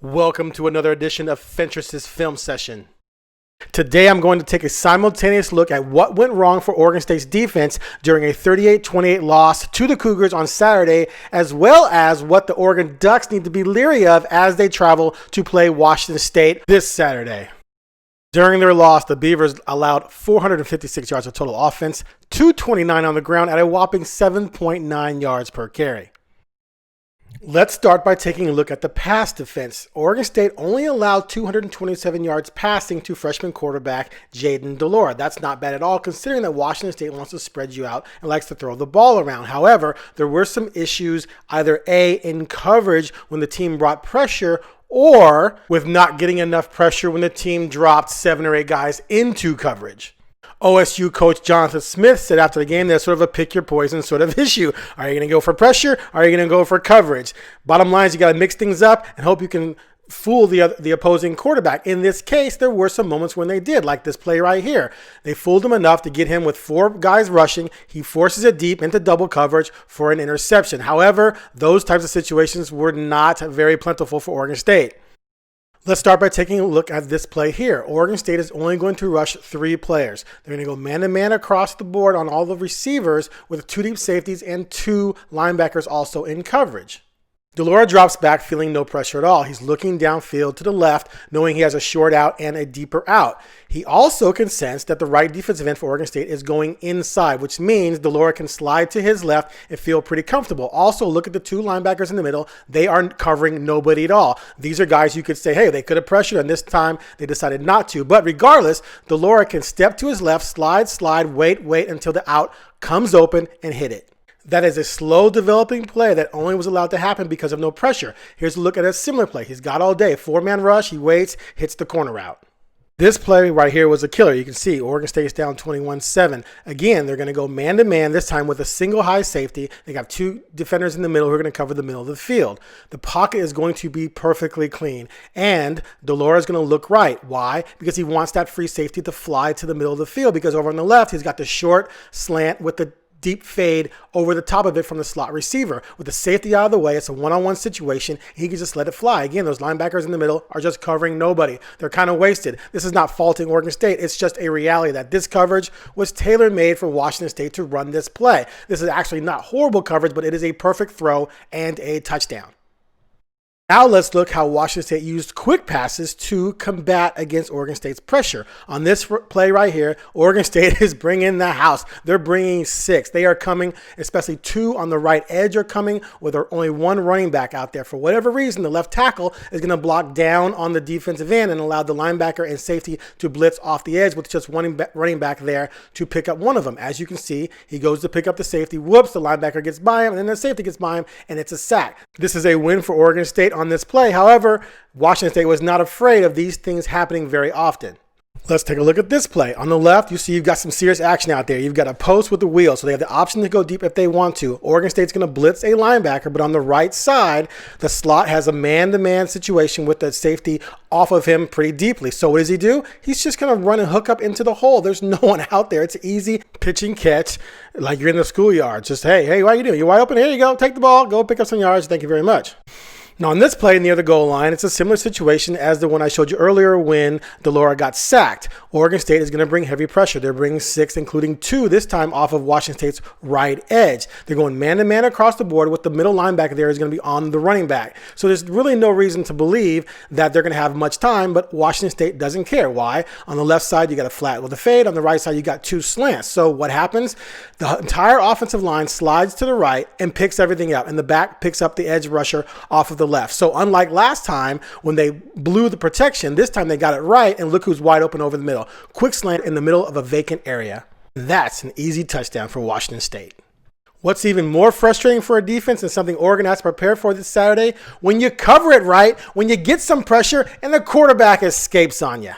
Welcome to another edition of Fentress Film Session. Today I'm going to take a simultaneous look at what went wrong for Oregon State's defense during a 38-28 loss to the Cougars on Saturday, as well as what the Oregon Ducks need to be leery of as they travel to play Washington State this Saturday. During their loss, the Beavers allowed 456 yards of total offense, 229 on the ground at a whopping 7.9 yards per carry. Let's start by taking a look at the pass defense. Oregon State only allowed 227 yards passing to freshman quarterback Jayden de Laura. That's not bad at all, considering that Washington State wants to spread you out and likes to throw the ball around. However, there were some issues, either A, in coverage when the team brought pressure, or with not getting enough pressure when the team dropped 7 or 8 guys into coverage. OSU coach Jonathan Smith said after the game, there's sort of a pick your poison sort of issue. Are you going to go for pressure? Are you going to go for coverage? Bottom line is you got to mix things up and hope you can fool the opposing quarterback. In this case, there were some moments when they did, like this play right here. They fooled him enough to get him with 4 guys rushing. He forces it deep into double coverage for an interception. However, those types of situations were not very plentiful for Oregon State. Let's start by taking a look at this play here. Oregon State is only going to rush 3 players. They're going to go man-to-man across the board on all the receivers with 2 deep safeties and 2 linebackers also in coverage. De Laura drops back feeling no pressure at all. He's looking downfield to the left, knowing he has a short out and a deeper out. He also can sense that the right defensive end for Oregon State is going inside, which means De Laura can slide to his left and feel pretty comfortable. Also, look at the 2 linebackers in the middle. They aren't covering nobody at all. These are guys you could say, hey, they could have pressured, and this time they decided not to. But regardless, De Laura can step to his left, slide, wait until the out comes open and hit it. That is a slow developing play that only was allowed to happen because of no pressure. Here's a look at a similar play. He's got all day. 4-man rush. He waits, hits the corner route. This play right here was a killer. You can see Oregon State's down 21-7. Again, they're going to go man-to-man, this time with a single high safety. They got 2 defenders in the middle who are going to cover the middle of the field. The pocket is going to be perfectly clean, and De Laura is going to look right. Why? Because he wants that free safety to fly to the middle of the field, because over on the left, he's got the short slant with the deep fade over the top of it from the slot receiver. With the safety out of the way, it's a one-on-one situation. He can just let it fly. Again, those linebackers in the middle are just covering nobody. They're kind of wasted. This is not faulting Oregon State. It's just a reality that this coverage was tailor-made for Washington State to run this play. This is actually not horrible coverage, but it is a perfect throw and a touchdown. Now let's look how Washington State used quick passes to combat against Oregon State's pressure. On this play right here, Oregon State is bringing the house. They're bringing 6. They are coming, especially 2 on the right edge are coming with only 1 running back out there. For whatever reason, the left tackle is going to block down on the defensive end and allow the linebacker and safety to blitz off the edge with just one running back there to pick up one of them. As you can see, he goes to pick up the safety. Whoops, the linebacker gets by him, and then the safety gets by him, and it's a sack. This is a win for Oregon State on this play. However, Washington State was not afraid of these things happening very often. Let's take a look at this play. On the left, you see you've got some serious action out there. You've got a post with the wheel, so they have the option to go deep if they want to. Oregon State's going to blitz a linebacker, but on the right side, the slot has a man-to-man situation with the safety off of him pretty deeply. So what does he do? He's just going to run and hook up into the hole. There's no one out there. It's easy pitch and catch, like you're in the schoolyard. Just, hey, what are you doing? You're wide open. Here you go. Take the ball. Go pick up some yards. Thank you very much. Now, on this play near the goal line, it's a similar situation as the one I showed you earlier when De Laura got sacked. Oregon State is going to bring heavy pressure. They're bringing 6, including 2 this time off of Washington State's right edge. They're going man-to-man across the board with the middle linebacker there is going to be on the running back. So there's really no reason to believe that they're going to have much time, but Washington State doesn't care. Why? On the left side, you got a flat with a fade. On the right side, you got 2 slants. So what happens? The entire offensive line slides to the right and picks everything up, and the back picks up the edge rusher off of the left. So unlike last time when they blew the protection, this time they got it right, and look who's wide open over the middle. Quick slant in the middle of a vacant area. That's an easy touchdown for Washington State. What's even more frustrating for a defense and something Oregon has to prepare for this Saturday, when you cover it right, when you get some pressure and the quarterback escapes on you.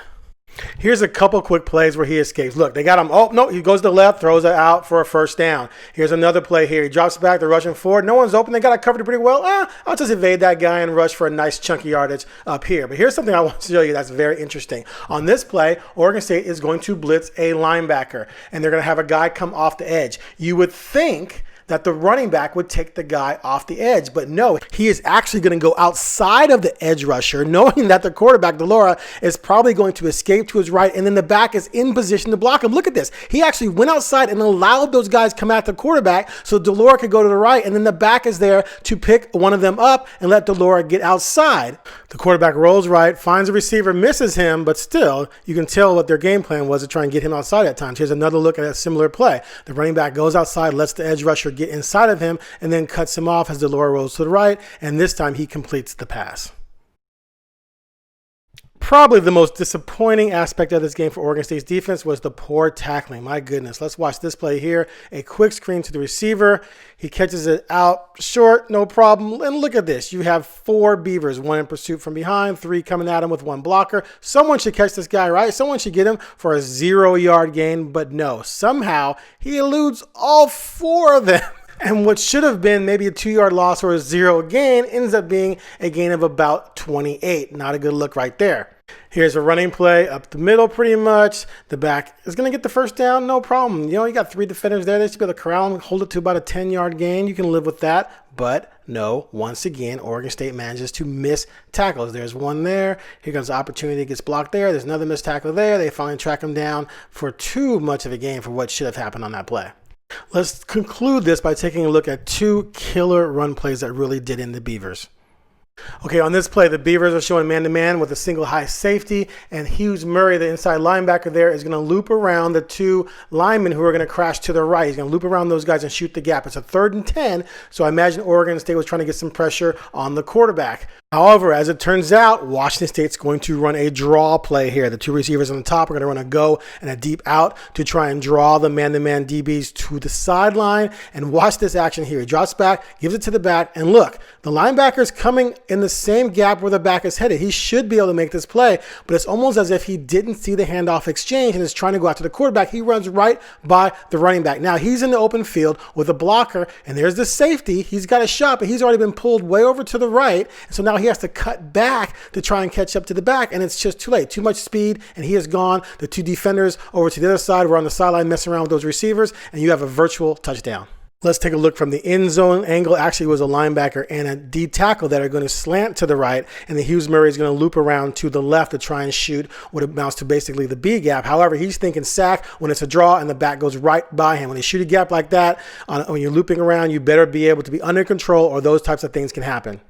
Here's a couple quick plays where he escapes. Look, they got him. Oh, no, he goes to the left, throws it out for a first down. Here's another play here. He drops back, they're rushing forward. No one's open. They got it covered pretty well. I'll just evade that guy and rush for a nice chunky yardage up here. But here's something I want to show you that's very interesting. On this play, Oregon State is going to blitz a linebacker, and they're going to have a guy come off the edge. You would think that the running back would take the guy off the edge. But no, he is actually going to go outside of the edge rusher, knowing that the quarterback, Delora, is probably going to escape to his right, and then the back is in position to block him. Look at this. He actually went outside and allowed those guys come at the quarterback so Delora could go to the right, and then the back is there to pick one of them up and let Delora get outside. The quarterback rolls right, finds a receiver, misses him, but still, you can tell what their game plan was to try and get him outside at times. Here's another look at a similar play. The running back goes outside, lets the edge rusher get inside of him, and then cuts him off as Delora rolls to the right, and this time he completes the pass. Probably the most disappointing aspect of this game for Oregon State's defense was the poor tackling. My goodness. Let's watch this play here. A quick screen to the receiver. He catches it out short, no problem. And look at this. You have 4 Beavers, 1 in pursuit from behind, 3 coming at him with 1 blocker. Someone should catch this guy, right? Someone should get him for a 0-yard gain, but no. Somehow he eludes all 4 of them. And what should have been maybe a 2-yard loss or a 0 gain ends up being a gain of about 28. Not a good look right there. Here's a running play up the middle pretty much. The back is going to get the first down, no problem. You know, you got 3 defenders there. They should be able to corral and hold it to about a 10-yard gain. You can live with that. But no, once again, Oregon State manages to miss tackles. There's one there. Here comes the opportunity, gets blocked there. There's another missed tackle there. They finally track him down for too much of a gain for what should have happened on that play. Let's conclude this by taking a look at 2 killer run plays that really did in the Beavers. Okay, on this play, the Beavers are showing man-to-man with a single high safety, and Hughes Murray, the inside linebacker there, is going to loop around the 2 linemen who are going to crash to the right. He's going to loop around those guys and shoot the gap. It's a 3rd and 10, so I imagine Oregon State was trying to get some pressure on the quarterback. However, as it turns out, Washington State's going to run a draw play here. The 2 receivers on the top are going to run a go and a deep out to try and draw the man-to-man DBs to the sideline. And watch this action here. He drops back, gives it to the back, and look, the linebacker's coming in the same gap where the back is headed. He should be able to make this play, but it's almost as if he didn't see the handoff exchange and is trying to go out to the quarterback. He runs right by the running back. Now he's in the open field with a blocker, and there's the safety. He's got a shot, but he's already been pulled way over to the right. So now he has to cut back to try and catch up to the back, and it's just too late. Too much speed, and he is gone. The 2 defenders over to the other side were on the sideline messing around with those receivers, and you have a virtual touchdown. Let's take a look from the end zone angle. Actually, it was a linebacker and a D tackle that are going to slant to the right, and the Hughes Murray is going to loop around to the left to try and shoot what amounts to basically the B gap. However, he's thinking sack when it's a draw and the back goes right by him. When they shoot a gap like that, when you're looping around, you better be able to be under control or those types of things can happen.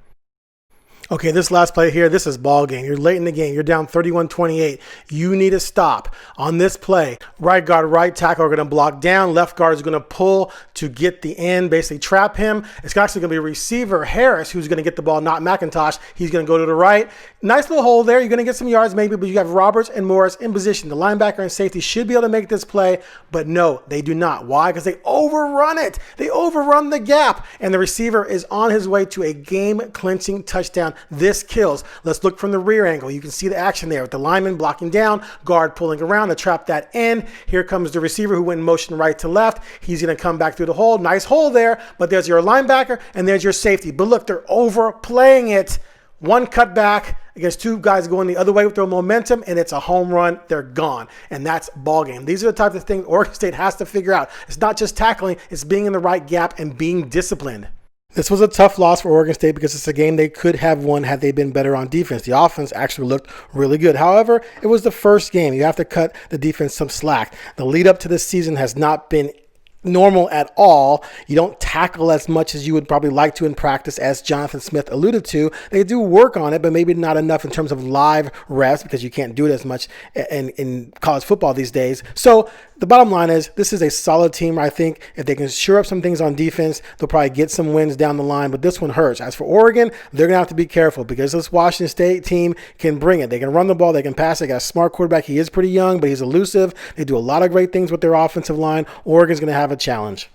Okay, this last play here, this is ball game. You're late in the game. You're down 31-28. You need a stop. On this play, right guard, right tackle are going to block down. Left guard is going to pull to get the end, basically trap him. It's actually going to be receiver Harris who's going to get the ball, not McIntosh. He's going to go to the right. Nice little hole there. You're going to get some yards maybe, but you have Roberts and Morris in position. The linebacker and safety should be able to make this play, but no, they do not. Why? Because they overrun it. They overrun the gap, and the receiver is on his way to a game-clinching touchdown. This kills. Let's look from the rear angle. You can see the action there with the lineman blocking down, guard pulling around to trap that end. Here comes the receiver who went in motion right to left. He's going to come back through the hole. Nice hole there, but there's your linebacker and there's your safety. But look, they're overplaying it. 1 cut back against 2 guys going the other way with their momentum, and it's a home run. They're gone, and that's ball game. These are the types of things Oregon State has to figure out. It's not just tackling, it's being in the right gap and being disciplined. This was a tough loss for Oregon State because it's a game they could have won had they been better on defense. The offense actually looked really good. However, it was the first game. You have to cut the defense some slack. The lead up to this season has not been normal at all. You don't tackle as much as you would probably like to in practice, as Jonathan Smith alluded to. They do work on it, but maybe not enough in terms of live reps because you can't do it as much in college football these days. So the bottom line is this is a solid team. I think if they can shore up some things on defense, they'll probably get some wins down the line, but this one hurts. As for Oregon, they're going to have to be careful because this Washington State team can bring it. They can run the ball. They can pass. They got a smart quarterback. He is pretty young, but he's elusive. They do a lot of great things with their offensive line. Oregon's going to have a challenge.